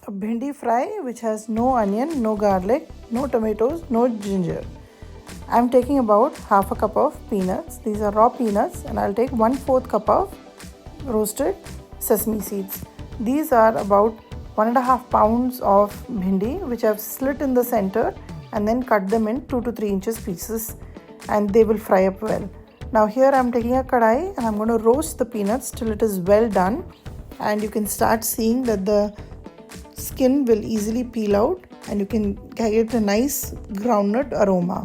a bhindi fry which has no onion, no garlic, no tomatoes, no ginger. I'm taking about half a cup of peanuts. These are raw peanuts, and I'll take 1/4 cup of roasted sesame seeds. These are about 1.5 pounds of bhindi which I've slit in the center and then cut them in 2 to 3 inches pieces, and they will fry up well. Now here I'm taking a kadai and I'm going to roast the peanuts till it is well done, and you can start seeing that the skin will easily peel out and you can get a nice groundnut aroma.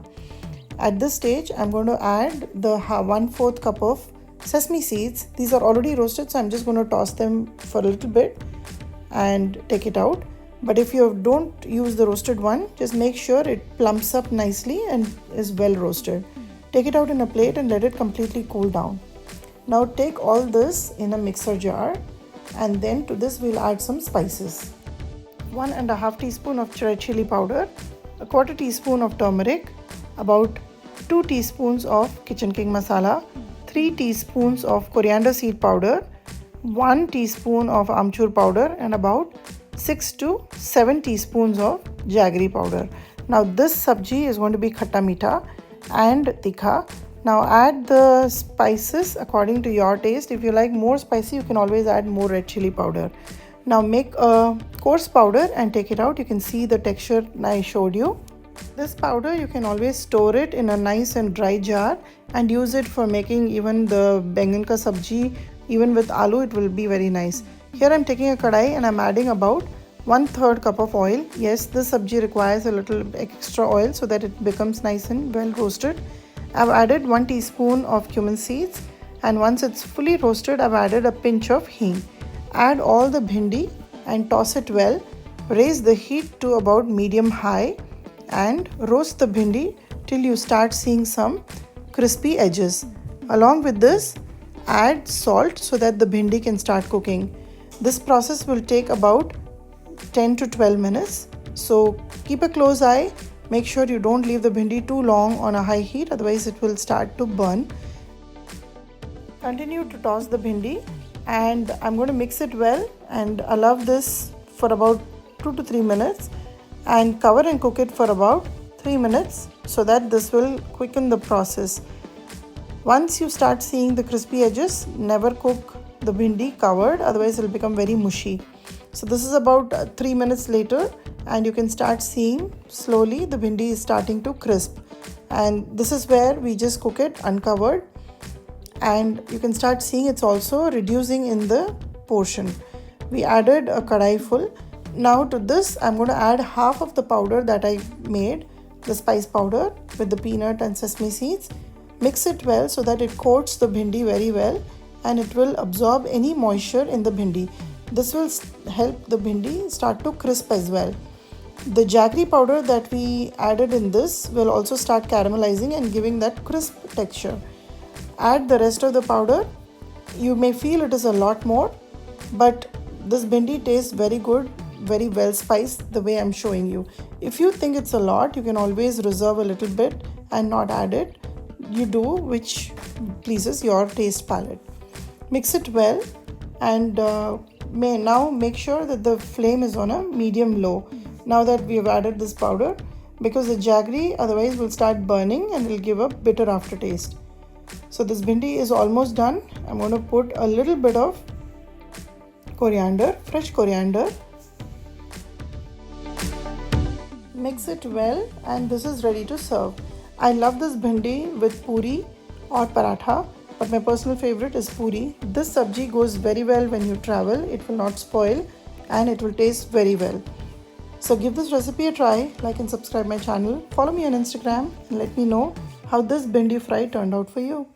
At this stage I'm going to add the 1/4 cup of sesame seeds. These are already roasted, so I'm just going to toss them for a little bit and take it out. But if you don't use the roasted one, just make sure it plumps up nicely and is well roasted. Take it out in a plate and let it completely cool down. Now take all this in a mixer jar, and then to this we'll add some spices. 1.5 teaspoon of red chili powder, a 1/4 teaspoon of turmeric, about 2 teaspoons of kitchen king masala, 3 teaspoons of coriander seed powder, 1 teaspoon of Aamchur powder, and about 6 to 7 teaspoons of Jaggery powder. Now this sabji is going to be khatta meetha and tikha. Now add the spices according to your taste. If you like more spicy, you can always add more red chili powder. Now make a coarse powder and take it out. You can see the texture I showed you. This powder you can always store it in a nice and dry jar and use it for making even the bengan ka sabji. Even with aloo it will be very nice. Here I'm taking a kadai and I'm adding about 1/3 cup of oil. Yes, this sabji requires a little extra oil so that it becomes nice and well roasted. I've added 1 teaspoon of cumin seeds, and once it's fully roasted I've added a pinch of hing. Add all the bhindi and toss it well. Raise the heat to about medium high and roast the bhindi till you start seeing some crispy edges. Along with this, add salt so that the bhindi can start cooking. This process will take about 10 to 12 minutes. So keep a close eye. Make sure you don't leave the bhindi too long on a high heat, otherwise it will start to burn. Continue to toss the bhindi, and I'm going to mix it well and allow this for about 2 to 3 minutes and cover and cook it for about 3 minutes so that this will quicken the process. Once you start seeing the crispy edges, never cook the bhindi covered, otherwise it will become very mushy. So this is about 3 minutes later, and you can start seeing slowly the bhindi is starting to crisp, and this is where we just cook it uncovered, and you can start seeing it's also reducing in the portion. We added a kadai full. Now to this I'm going to add half of the powder that I made, the spice powder with the peanut and sesame seeds. Mix it well so that it coats the bhindi very well and it will absorb any moisture in the bhindi. This will help the bhindi start to crisp as well. The jaggery powder that we added in this will also start caramelizing and giving that crisp texture. Add the rest of the powder. You may feel it is a lot more, but this bhindi tastes very good, very well spiced the way I'm showing you. If you think it's a lot, you can always reserve a little bit and not add it. You do which pleases your taste palette. Mix it well, and now make sure that the flame is on a medium low now that we have added this powder, because the jaggery otherwise will start burning and will give a bitter aftertaste. So this bhindi is almost done. I'm going to put a little bit of coriander, fresh coriander. Mix it well, and this is ready to serve. I love this bhindi with puri or paratha, but my personal favorite is puri. This sabji goes very well when you travel. It will not spoil and it will taste very well. So give this recipe a try, like and subscribe my channel. Follow me on Instagram and let me know how this bhindi fry turned out for you.